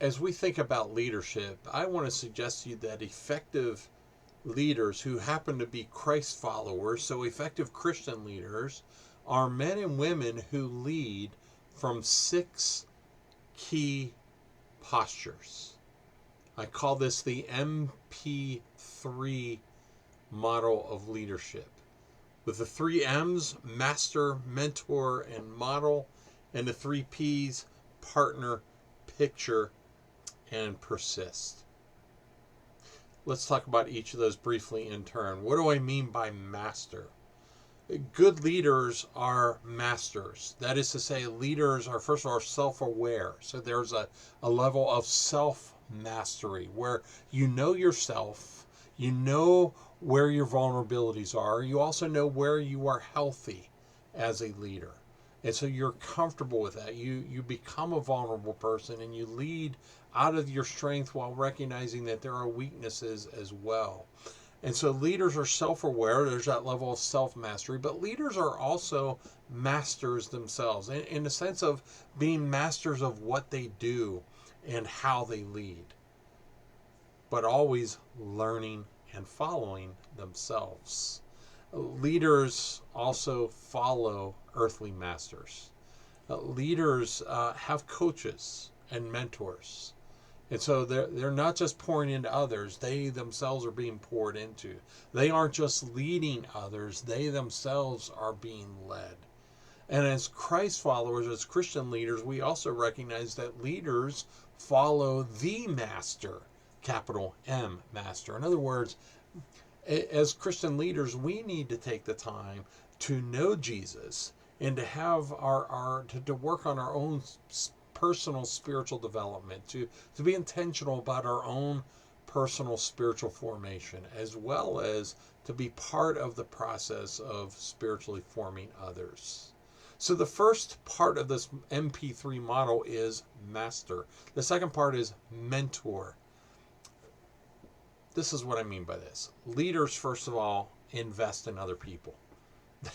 as we think about leadership, I want to suggest to you that effective leaders who happen to be Christ followers, so effective Christian leaders, are men and women who lead from 6 key postures. I call this the MP3 model of leadership, with the 3 M's: master, mentor, and model, and the 3 P's: partner, picture, and persist. Let's talk about each of those briefly in turn. What do I mean by master? Good leaders are masters. That is to say, leaders are, first of all, self-aware. So there's a level of self-mastery where you know yourself, you know where your vulnerabilities are, you also know where you are healthy as a leader. And so you're comfortable with that. You become a vulnerable person and you lead out of your strength while recognizing that there are weaknesses as well. And so leaders are self-aware. There's that level of self-mastery. But leaders are also masters themselves in the sense of being masters of what they do and how they lead, but always learning and following themselves. Leaders also follow earthly masters. Leaders have coaches and mentors. And so they're not just pouring into others, they themselves are being poured into. They aren't just leading others, they themselves are being led. And as Christ followers, as Christian leaders, we also recognize that leaders follow the master, capital M, master. In other words, as Christian leaders, we need to take the time to know Jesus and to have to work on our own personal spiritual development, to be intentional about our own personal spiritual formation, as well as to be part of the process of spiritually forming others. So the first part of this MP3 model is master. The second part is mentor. This is what I mean by this. Leaders, first of all, invest in other people.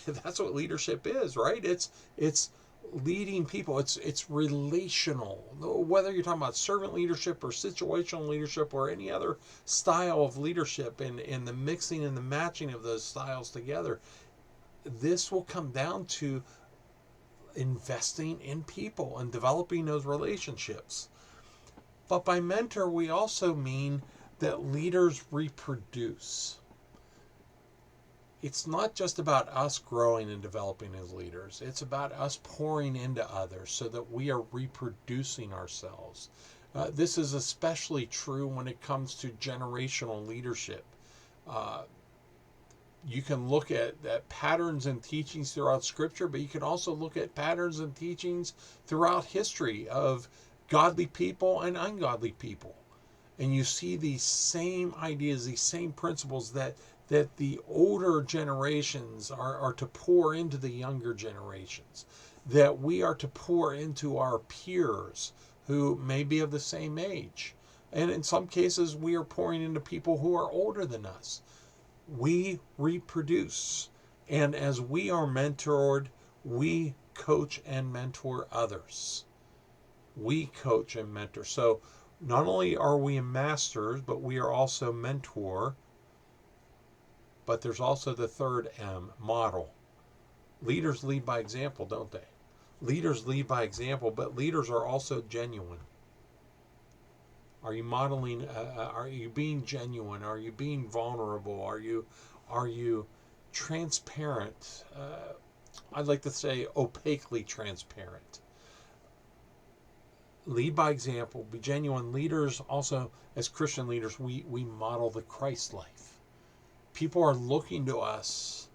That's what leadership is, right? It's leading people. It's relational. Whether you're talking about servant leadership or situational leadership or any other style of leadership, and the mixing and the matching of those styles together, this will come down to investing in people and developing those relationships. But by mentor, we also mean that leaders reproduce. It's not just about us growing and developing as leaders. It's about us pouring into others so that we are reproducing ourselves. This is especially true when it comes to generational leadership. You can look at patterns and teachings throughout Scripture, but you can also look at patterns and teachings throughout history of godly people and ungodly people. And you see these same ideas, these same principles that the older generations are to pour into the younger generations, that we are to pour into our peers who may be of the same age. And in some cases, we are pouring into people who are older than us. We reproduce. And as we are mentored, we coach and mentor others. We coach and mentor. So not only are we masters, but we are also mentor. But there's also the third M, model. Leaders lead by example, don't they? Leaders lead by example, but leaders are also genuine. Are you modeling? Are you being genuine? Are you being vulnerable? Are you transparent? I'd like to say opaquely transparent. Lead by example, be genuine. Leaders also, as Christian leaders, we model the Christ life. People are looking to us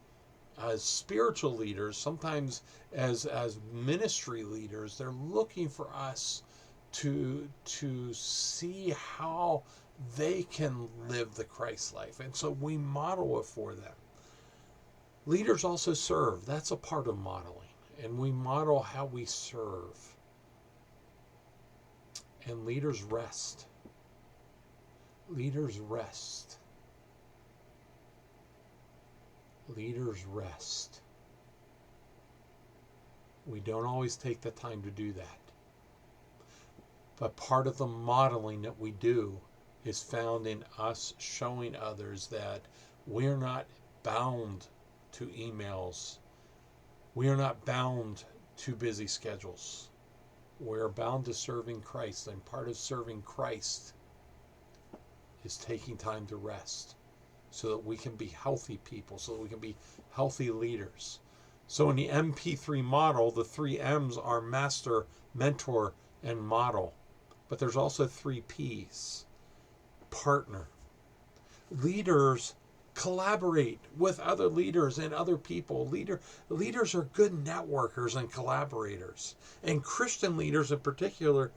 as spiritual leaders, sometimes as ministry leaders. They're looking for us to see how they can live the Christ life. And so we model it for them. Leaders also serve. That's a part of modeling. And we model how we serve. And leaders rest. Leaders rest. Leaders rest. We don't always take the time to do that. But part of the modeling that we do is found in us showing others that we're not bound to emails. We are not bound to busy schedules. We're bound to serving Christ, and part of serving Christ is taking time to rest so that we can be healthy people, so that we can be healthy leaders. So in the MP3 model, the 3 M's are master, mentor, and model. But there's also 3 P's. Partner. Leaders collaborate with other leaders and other people. Leaders are good networkers and collaborators. And Christian leaders in particular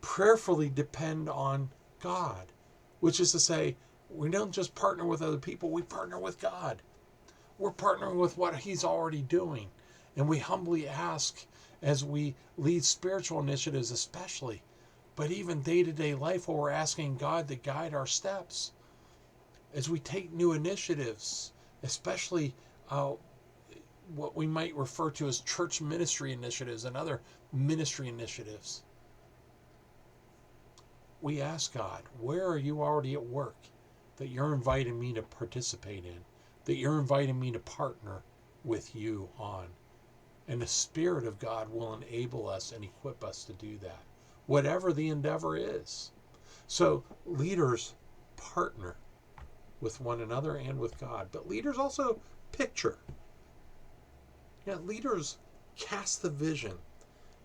prayerfully depend on God, which is to say, we don't just partner with other people, we partner with God. We're partnering with what He's already doing. And we humbly ask, as we lead spiritual initiatives especially, but even day-to-day life, where we're asking God to guide our steps. As we take new initiatives, especially what we might refer to as church ministry initiatives and other ministry initiatives, we ask God, where are you already at work that you're inviting me to participate in, that you're inviting me to partner with you on? And the Spirit of God will enable us and equip us to do that, whatever the endeavor is. So leaders partner with one another and with God, but leaders also picture. Leaders cast the vision,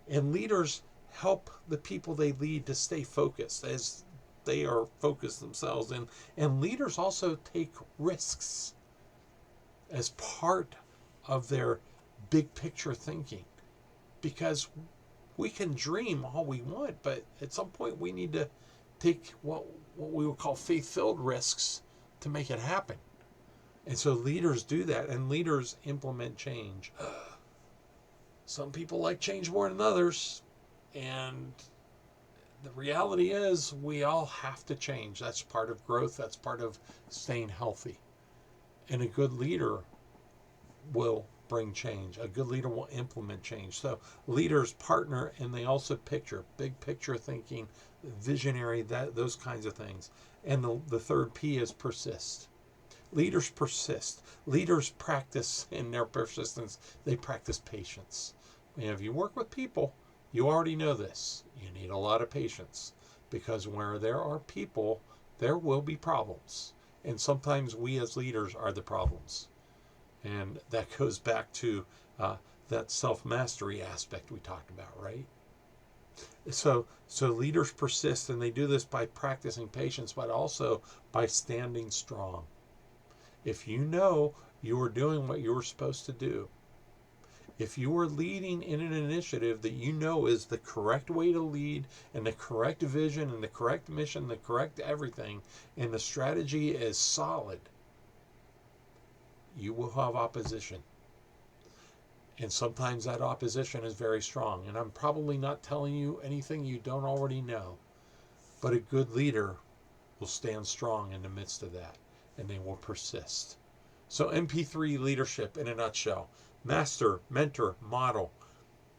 and leaders help the people they lead to stay focused as they are focused themselves. And leaders also take risks as part of their big picture thinking, because we can dream all we want, but at some point we need to take what we would call faith-filled risks to make it happen. And so leaders do that, and leaders implement change. Some people like change more than others, and the reality is we all have to change. That's part of growth. That's part of staying healthy. And a good leader will bring change. A good leader will implement change. So leaders partner, and they also picture, big picture thinking, visionary, those kinds of things. And the 3rd P is persist. Leaders persist. Leaders practice, in their persistence, they practice patience. And if you work with people, you already know this. You need a lot of patience, because where there are people, there will be problems. And sometimes we as leaders are the problems. And that goes back to that self-mastery aspect we talked about, right? So leaders persist, and they do this by practicing patience, but also by standing strong. If you know you are doing what you were supposed to do, if you are leading in an initiative that you know is the correct way to lead, and the correct vision, and the correct mission, the correct everything, and the strategy is solid, you will have opposition. And sometimes that opposition is very strong. And I'm probably not telling you anything you don't already know. But a good leader will stand strong in the midst of that, and they will persist. So MP3 leadership in a nutshell: master, mentor, model,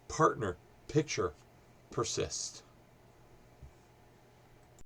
partner, picture, persist.